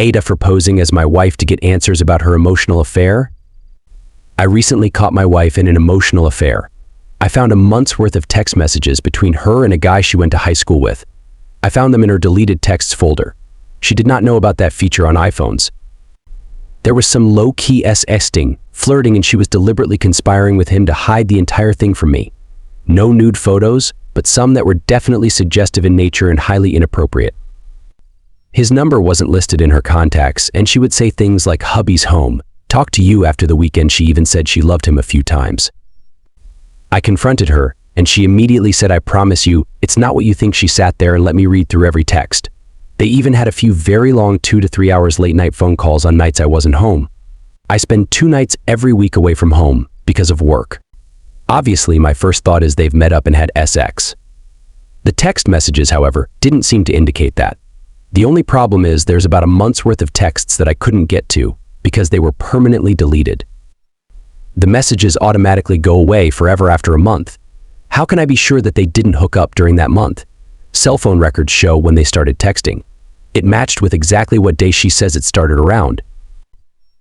AITAH for posing as my wife to get answers about her emotional affair? I recently caught my wife in an emotional affair. I found a month's worth of text messages between her and a guy she went to high school with. I found them in her deleted texts folder. She did not know about that feature on iPhones. There was some low-key sexting, flirting, and she was deliberately conspiring with him to hide the entire thing from me. No nude photos, but some that were definitely suggestive in nature and highly inappropriate. His number wasn't listed in her contacts, and she would say things like "hubby's home," "talk to you after the weekend." She even said she loved him a few times. I confronted her, and she immediately said, "I promise you, it's not what you think." She sat there and let me read through every text. They even had a few very long 2 to 3 hours late-night phone calls on nights I wasn't home. I spend 2 nights every week away from home because of work. Obviously, my first thought is they've met up and had sex. The text messages, however, didn't seem to indicate that. The only problem is there's about a month's worth of texts that I couldn't get to because they were permanently deleted. The messages automatically go away forever after a month. How can I be sure that they didn't hook up during that month? Cell phone records show when they started texting. It matched with exactly what day she says it started around.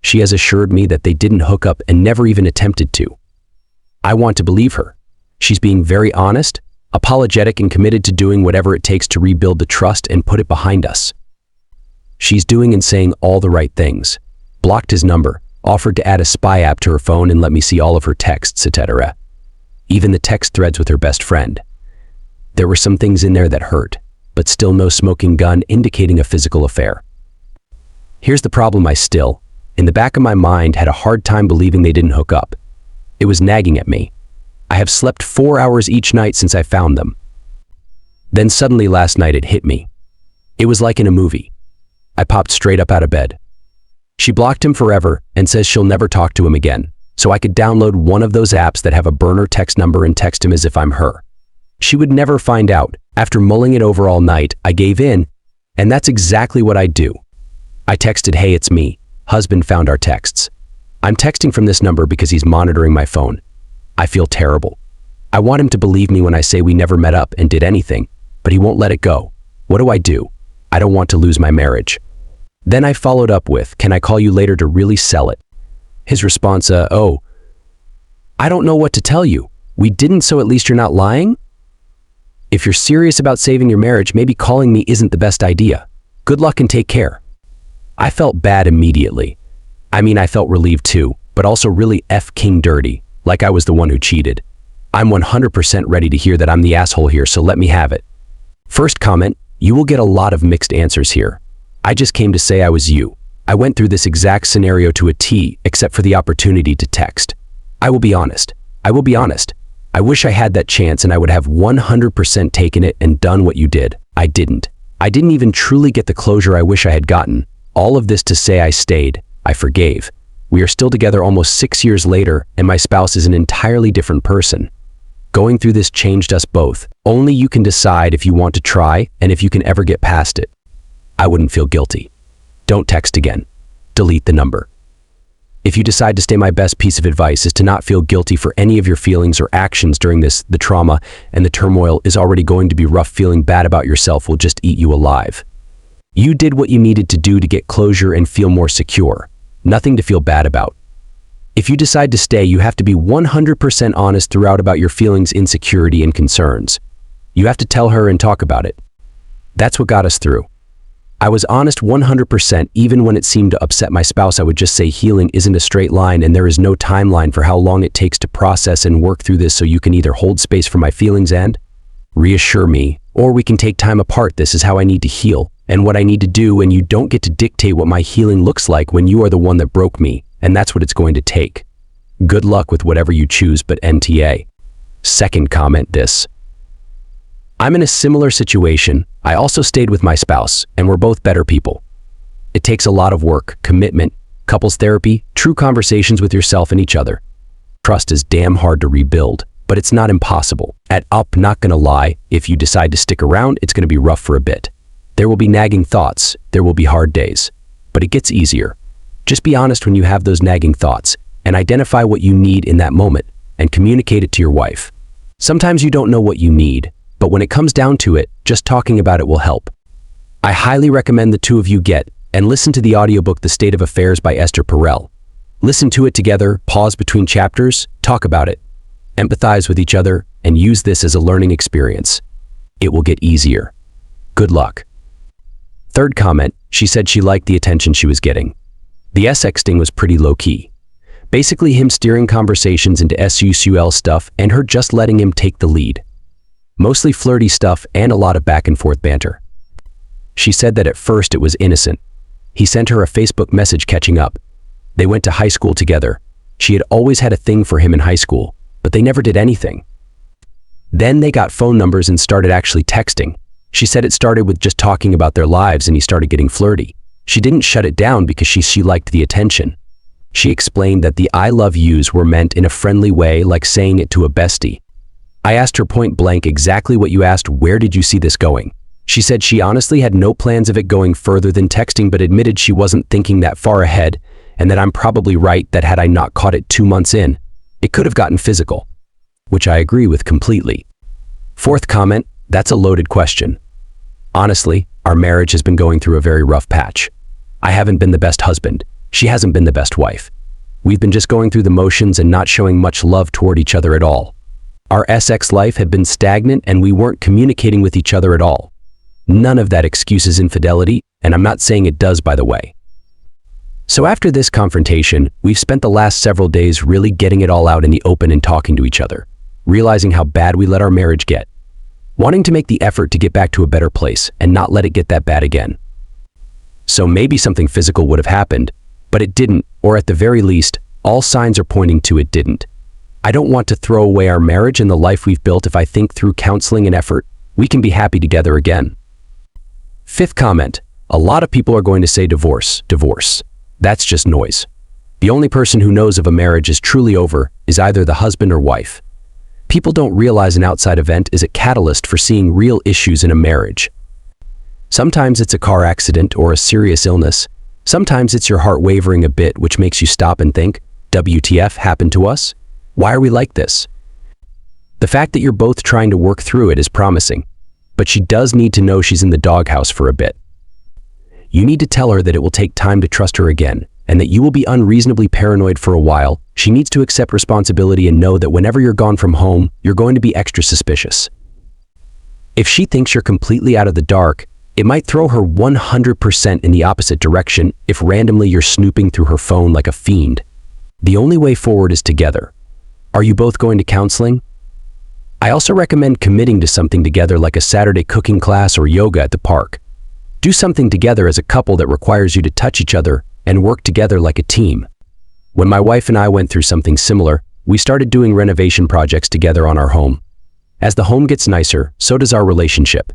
She has assured me that they didn't hook up and never even attempted to. I want to believe her. She's being very honest, apologetic, and committed to doing whatever it takes to rebuild the trust and put it behind us. She's doing and saying all the right things. Blocked his number, offered to add a spy app to her phone and let me see all of her texts, etc. Even the text threads with her best friend. There were some things in there that hurt, but still no smoking gun indicating a physical affair. Here's the problem: I still, in the back of my mind, had a hard time believing they didn't hook up. It was nagging at me. I have slept 4 hours each night since I found them. Then suddenly last night it hit me. It was like in a movie. I popped straight up out of bed. She blocked him forever and says she'll never talk to him again, so I could download one of those apps that have a burner text number and text him as if I'm her. She would never find out. After mulling it over all night, I gave in, and that's exactly what I do. I texted, "Hey, it's me. Husband found our texts. I'm texting from this number because he's monitoring my phone. I feel terrible. I want him to believe me when I say we never met up and did anything, but he won't let it go. What do I do? I don't want to lose my marriage." Then I followed up with, "Can I call you later to really sell it?" His response, "Oh, I don't know what to tell you. We didn't, so at least you're not lying? If you're serious about saving your marriage, maybe calling me isn't the best idea. Good luck and take care." I felt bad immediately. I mean, I felt relieved too, but also really F-king dirty, like I was the one who cheated. I'm 100% ready to hear that I'm the asshole here, so let me have it. First comment, you will get a lot of mixed answers here. I just came to say I was you. I went through this exact scenario to a T, except for the opportunity to text. I will be honest. I wish I had that chance and I would have 100% taken it and done what you did. I didn't. I didn't even truly get the closure I wish I had gotten. All of this to say I stayed. I forgave. We are still together almost 6 years later, and my spouse is an entirely different person. Going through this changed us both. Only you can decide if you want to try and if you can ever get past it. I wouldn't feel guilty. Don't text again. Delete the number. If you decide to stay, my best piece of advice is to not feel guilty for any of your feelings or actions during this. The trauma and the turmoil is already going to be rough. Feeling bad about yourself will just eat you alive. You did what you needed to do to get closure and feel more secure. Nothing to feel bad about. If you decide to stay, you have to be 100% honest throughout about your feelings, insecurity, and concerns. You have to tell her and talk about it. That's what got us through. I was honest 100%, even when it seemed to upset my spouse. I would just say healing isn't a straight line and there is no timeline for how long it takes to process and work through this, so you can either hold space for my feelings and reassure me, or we can take time apart. This is how I need to heal and what I need to do, and you don't get to dictate what my healing looks like when you are the one that broke me, and that's what it's going to take. Good luck with whatever you choose, but NTA. Second comment, this. I'm in a similar situation. I also stayed with my spouse, and we're both better people. It takes a lot of work, commitment, couples therapy, true conversations with yourself and each other. Trust is damn hard to rebuild, but it's not impossible. Not gonna lie, if you decide to stick around, it's gonna be rough for a bit. There will be nagging thoughts, there will be hard days, but it gets easier. Just be honest when you have those nagging thoughts, and identify what you need in that moment, and communicate it to your wife. Sometimes you don't know what you need, but when it comes down to it, just talking about it will help. I highly recommend the two of you get and listen to the audiobook The State of Affairs by Esther Perel. Listen to it together, pause between chapters, talk about it, empathize with each other, and use this as a learning experience. It will get easier. Good luck. Third comment, she said she liked the attention she was getting. The sexting was pretty low-key. Basically him steering conversations into SUL stuff and her just letting him take the lead. Mostly flirty stuff and a lot of back-and-forth banter. She said that at first it was innocent. He sent her a Facebook message catching up. They went to high school together. She had always had a thing for him in high school, but they never did anything. Then they got phone numbers and started actually texting. She said it started with just talking about their lives and he started getting flirty. She didn't shut it down because she liked the attention. She explained that the I love yous were meant in a friendly way, like saying it to a bestie. I asked her point blank exactly what you asked, where did you see this going? She said she honestly had no plans of it going further than texting, but admitted she wasn't thinking that far ahead, and that I'm probably right that had I not caught it 2 months in, it could have gotten physical. Which I agree with completely. Fourth comment, that's a loaded question. Honestly, our marriage has been going through a very rough patch. I haven't been the best husband. She hasn't been the best wife. We've been just going through the motions and not showing much love toward each other at all. Our sex life had been stagnant and we weren't communicating with each other at all. None of that excuses infidelity, and I'm not saying it does, by the way. So after this confrontation, we've spent the last several days really getting it all out in the open and talking to each other, realizing how bad we let our marriage get, wanting to make the effort to get back to a better place and not let it get that bad again. So maybe something physical would have happened, but it didn't, or at the very least, all signs are pointing to it didn't. I don't want to throw away our marriage and the life we've built if I think through counseling and effort, we can be happy together again. Fifth comment, a lot of people are going to say divorce, divorce. That's just noise. The only person who knows if a marriage is truly over is either the husband or wife. People don't realize an outside event is a catalyst for seeing real issues in a marriage. Sometimes it's a car accident or a serious illness. Sometimes it's your heart wavering a bit, which makes you stop and think, WTF happened to us? Why are we like this? The fact that you're both trying to work through it is promising, but she does need to know she's in the doghouse for a bit. You need to tell her that it will take time to trust her again, and that you will be unreasonably paranoid for a while. She needs to accept responsibility and know that whenever you're gone from home, you're going to be extra suspicious. If she thinks you're completely out of the dark, it might throw her 100% in the opposite direction if randomly you're snooping through her phone like a fiend. The only way forward is together. Are you both going to counseling? I also recommend committing to something together, like a Saturday cooking class or yoga at the park. Do something together as a couple that requires you to touch each other and work together like a team. When my wife and I went through something similar, we started doing renovation projects together on our home. As the home gets nicer, so does our relationship.